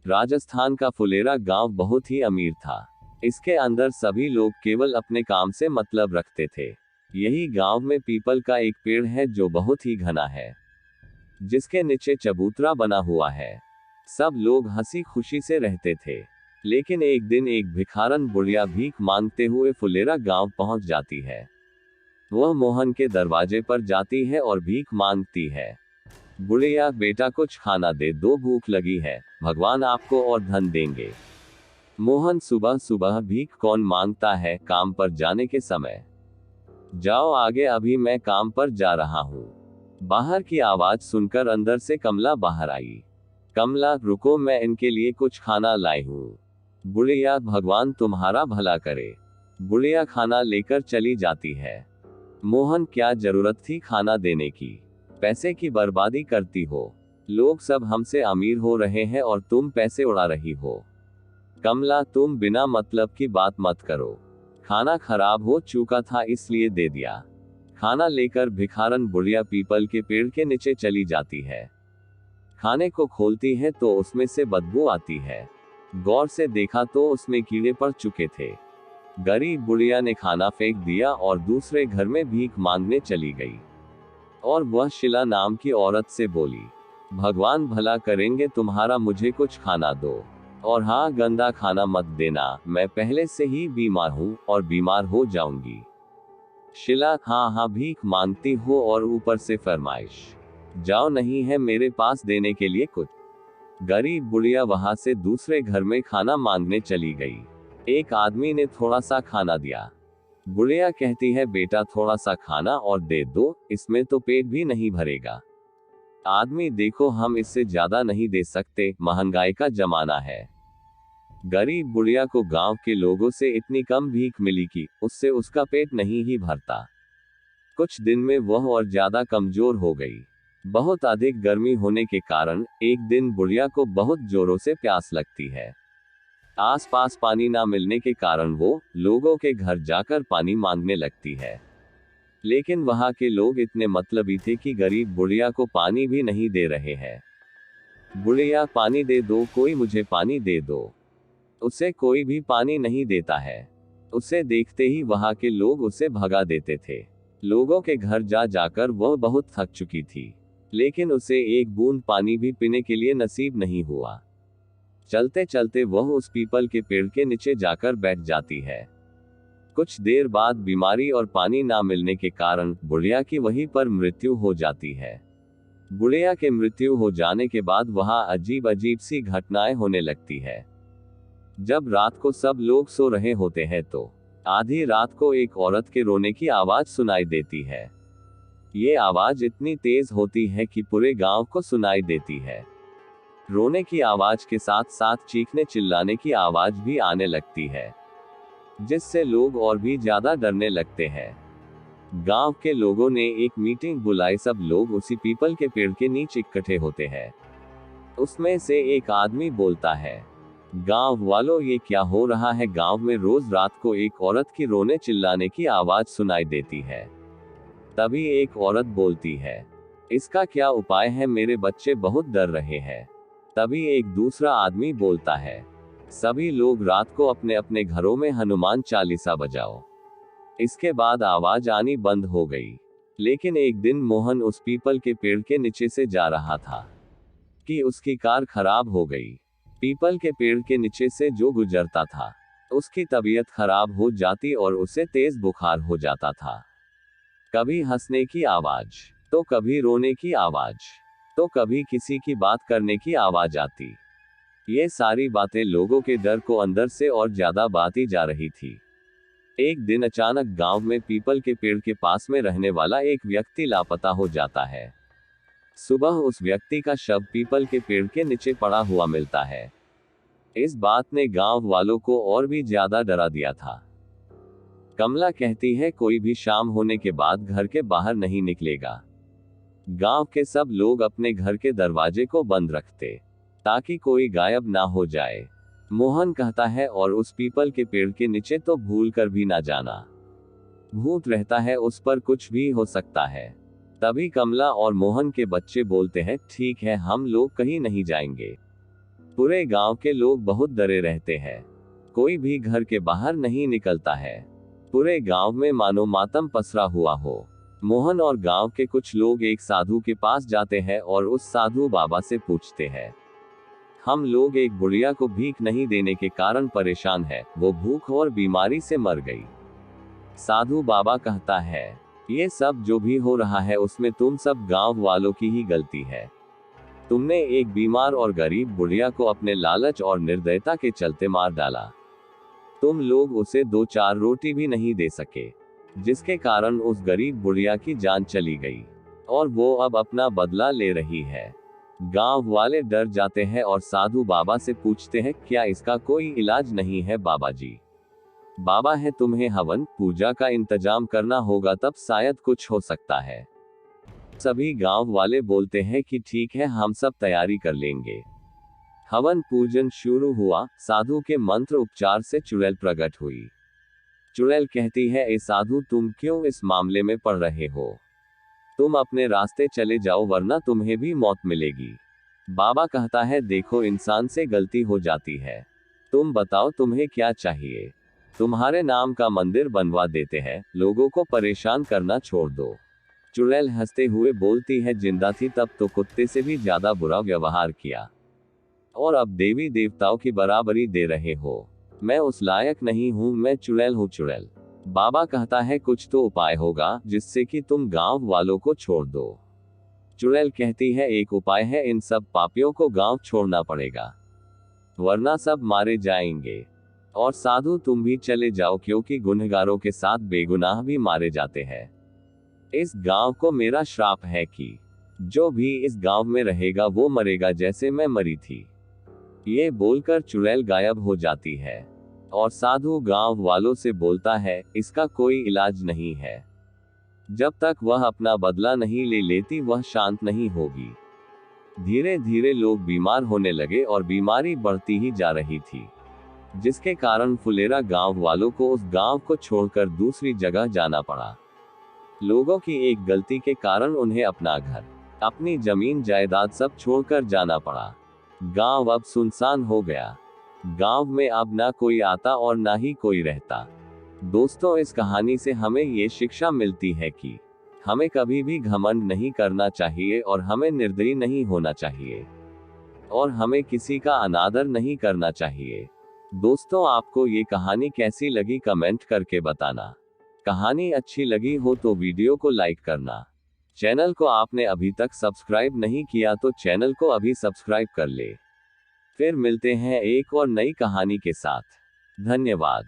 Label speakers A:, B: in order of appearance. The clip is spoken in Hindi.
A: राजस्थान का फुलेरा गांव बहुत ही अमीर था। इसके अंदर सभी लोग केवल अपने काम से मतलब रखते थे। यही गांव में पीपल का एक पेड़ है जो बहुत ही घना है, जिसके नीचे चबूतरा बना हुआ है। सब लोग हंसी खुशी से रहते थे। लेकिन एक दिन एक भिखारन बुढ़िया भीख मांगते हुए फुलेरा गांव पहुंच जाती है। वह मोहन के दरवाजे पर जाती है और भीख मांगती है। बुढ़िया, बेटा कुछ खाना दे दो, भूख लगी है, भगवान आपको और धन देंगे। मोहन, सुबह सुबह भीख कौन मांगता है, काम पर जाने के समय। जाओ आगे, अभी मैं काम पर जा रहा हूँ। बाहर की आवाज सुनकर अंदर से कमला बाहर आई। कमला, रुको, मैं इनके लिए कुछ खाना लाई हूँ। बुढ़िया, भगवान तुम्हारा भला करे। बुढ़िया खाना लेकर चली जाती है। मोहन, क्या जरूरत थी खाना देने की, पैसे की बर्बादी करती हो। लोग सब हमसे अमीर हो रहे हैं और तुम पैसे उड़ा रही हो। कमला, तुम बिना मतलब की बात मत करो। खाना खराब हो चुका था इसलिए दे दिया। खाना लेकर भिखारन बुढ़िया पीपल के पेड़ के नीचे चली जाती है। खाने को खोलती है तो उसमें से बदबू आती है। गौर से देखा तो उसमें कीड़े पड़ चुके थे। गरीब बुढ़िया ने खाना फेंक दिया और दूसरे घर में भीख मांगने चली गई। और वह शीला नाम की औरत से बोली, भगवान भला करेंगे तुम्हारा, मुझे कुछ खाना दो। और हाँ, गंदा खाना मत देना, मैं पहले से ही बीमार हूँ और बीमार हो जाऊंगी। शीला, हाँ हाँ, भीख मांगती हो और ऊपर से फरमाइश। जाओ, नहीं है मेरे पास देने के लिए कुछ। गरीब बुढ़िया वहां से दूसरे घर में खाना मांगने चली गई। एक आदमी ने थोड़ा सा खाना दिया। बुढ़िया कहती है, बेटा थोड़ा सा खाना और दे दो, इसमें तो पेट भी नहीं भरेगा। आदमी, देखो हम इससे ज्यादा नहीं दे सकते, महंगाई का जमाना है। गरीब बुढ़िया को गांव के लोगों से इतनी कम भीख मिली कि उससे उसका पेट नहीं ही भरता। कुछ दिन में वह और ज्यादा कमजोर हो गई। बहुत अधिक गर्मी होने के कारण एक दिन बुढ़िया को बहुत जोरों से प्यास लगती है। आसपास पानी ना मिलने के कारण वो लोगों के घर जाकर पानी मांगने लगती है। लेकिन वहां के लोग इतने मतलबी थे कि गरीब बुढ़िया को पानी भी नहीं दे रहे हैं। बुढ़िया, पानी दे दो, कोई मुझे पानी दे दो। उसे कोई भी पानी नहीं देता है। उसे देखते ही वहां के लोग उसे भगा देते थे। लोगों के घर जा जाकर वह बहुत थक चुकी थी, लेकिन उसे एक बूंद पानी भी पीने के लिए नसीब नहीं हुआ। चलते चलते वह उस पीपल के पेड़ के नीचे जाकर बैठ जाती है। कुछ देर बाद बीमारी और पानी ना मिलने के कारण बुढ़िया की वहीं पर मृत्यु हो जाती है। बुढ़िया के मृत्यु हो जाने के बाद वहां अजीब अजीब सी घटनाएं होने लगती है। जब रात को सब लोग सो रहे होते हैं तो आधी रात को एक औरत के रोने की आवाज सुनाई देती है। ये आवाज इतनी तेज होती है कि पूरे गांव को सुनाई देती है। रोने की आवाज के साथ साथ चीखने चिल्लाने की आवाज भी आने लगती है, जिससे लोग और भी ज्यादा डरने लगते हैं। गांव के लोगों ने एक मीटिंग बुलाई। सब लोग उसी पीपल के पेड़ के नीचे इकट्ठे होते हैं। उसमें से एक आदमी बोलता है, गांव वालों, ये क्या हो रहा है? गांव में रोज रात को एक औरत की रोने चिल्लाने की आवाज सुनाई देती है। तभी एक औरत बोलती है, इसका क्या उपाय है? मेरे बच्चे बहुत डर रहे हैं। तभी एक दूसरा आदमी बोलता है, सभी लोग रात को अपने अपने घरों में हनुमान चालीसा बजाओ। इसके बाद आवाज आनी बंद हो गई। लेकिन एक दिन मोहन उस पीपल के पेड़ के नीचे से जा रहा था कि उसकी कार खराब हो गई। पीपल के पेड़ के नीचे से जो गुजरता था, उसकी तबीयत खराब हो जाती और उसे तेज बुखार हो जाता था। कभी हंसने की आवाज, तो कभी रोने की आवाज, तो कभी किसी की बात करने की आवाज आती। ये सारी बातें लोगों के डर को अंदर से और ज्यादा बढ़ाती जा रही थी। एक दिन अचानक गांव में पीपल के पेड़ के पास में रहने वाला एक व्यक्ति लापता हो जाता है। सुबह उस व्यक्ति का शव पीपल के पेड़ के नीचे पड़ा हुआ मिलता है। इस बात ने गांव वालों को और भी ज्यादा डरा दिया था। कमला कहती है, कोई भी शाम होने के बाद घर के बाहर नहीं निकलेगा। गांव के सब लोग अपने घर के दरवाजे को बंद रखते, ताकि कोई गायब ना हो जाए। मोहन कहता है, और उस पीपल के पेड़ के नीचे तो भूल कर भी ना जाना। भूत रहता है, उस पर कुछ भी हो सकता है। तभी कमला और मोहन के बच्चे बोलते हैं, ठीक है, हम लोग कहीं नहीं जाएंगे। पूरे गांव के लोग बहुत डरे रहते हैं। कोई भी घर के बाहर नहीं निकलता है। पूरे गांव में मानो मातम पसरा हुआ हो। मोहन और गांव के कुछ लोग एक साधु के पास जाते हैं और उस साधु बाबा से पूछते हैं, हम लोग एक बुढ़िया को भीख नहीं देने के कारण परेशान है, वो भूख और बीमारी से मर गई। साधु बाबा कहता है, ये सब जो भी हो रहा है उसमें तुम सब गांव वालों की ही गलती है। तुमने एक बीमार और गरीब बुढ़िया को अपने लालच और निर्दयता के चलते मार डाला। तुम लोग उसे 2-4 रोटी भी नहीं दे सके, जिसके कारण उस गरीब बुढ़िया की जान चली गई और वो अब अपना बदला ले रही है। गांव वाले डर जाते हैं और साधु बाबा से पूछते हैं, क्या इसका कोई इलाज नहीं है बाबा जी? बाबा है, तुम्हें हवन पूजा का इंतजाम करना होगा, तब शायद कुछ हो सकता है। सभी गांव वाले बोलते हैं कि ठीक है, हम सब तैयारी कर लेंगे। हवन पूजन शुरू हुआ। साधु के मंत्र उपचार से चुड़ैल प्रकट हुई। चुड़ैल कहती है, ए साधु, तुम क्यों इस मामले में पड़ रहे हो? तुम अपने रास्ते चले जाओ वरना तुम्हें भी मौत मिलेगी। बाबा कहता है, देखो, इंसान से गलती हो जाती है। तुम बताओ तुम्हें क्या चाहिए? तुम्हारे नाम का मंदिर बनवा देते हैं, लोगों को परेशान करना छोड़ दो। चुड़ैल हंसते हुए बोलती है, जिंदा थी तब तो कुत्ते से भी ज्यादा बुरा व्यवहार किया, और अब देवी देवताओं की बराबरी दे रहे हो। मैं उस लायक नहीं हूँ, मैं चुड़ैल हूँ चुड़ैल। बाबा कहता है, कुछ तो उपाय होगा जिससे कि तुम गांव वालों को छोड़ दो। चुड़ैल कहती है, एक उपाय है, इन सब पापियों को गांव छोड़ना पड़ेगा, वरना सब मारे जाएंगे। और साधु, तुम भी चले जाओ, क्योंकि गुनहगारों के साथ बेगुनाह भी मारे जाते हैं। इस गांव को मेरा श्राप है कि जो भी इस गांव में रहेगा वो मरेगा जैसे मैं मरी थी। ये बोलकर चुड़ैल गायब हो जाती है और साधु गांव वालों से बोलता है, इसका कोई इलाज नहीं है। जब तक वह अपना बदला नहीं ले लेती वह शांत नहीं होगी। धीरे धीरे लोग बीमार होने लगे और बीमारी बढ़ती ही जा रही थी, जिसके कारण फुलेरा गांव वालों को उस गांव को छोड़कर दूसरी जगह जाना पड़ा। लोगों की एक गलती के कारण उन्हें अपना घर, अपनी जमीन जायदाद सब छोड़कर जाना पड़ा। गांव अब सुनसान हो गया। गांव में अब ना कोई आता और ना ही कोई रहता। दोस्तों, इस कहानी से हमें ये शिक्षा मिलती है कि हमें कभी भी घमंड नहीं करना चाहिए और हमें निर्दयी नहीं होना चाहिए और हमें किसी का अनादर नहीं करना चाहिए। दोस्तों, आपको ये कहानी कैसी लगी कमेंट करके बताना। कहानी अच्छी लगी हो तो वीडियो को लाइक करना। चैनल को आपने अभी तक सब्सक्राइब नहीं किया तो चैनल को अभी सब्सक्राइब कर ले। फिर मिलते हैं एक और नई कहानी के साथ। धन्यवाद।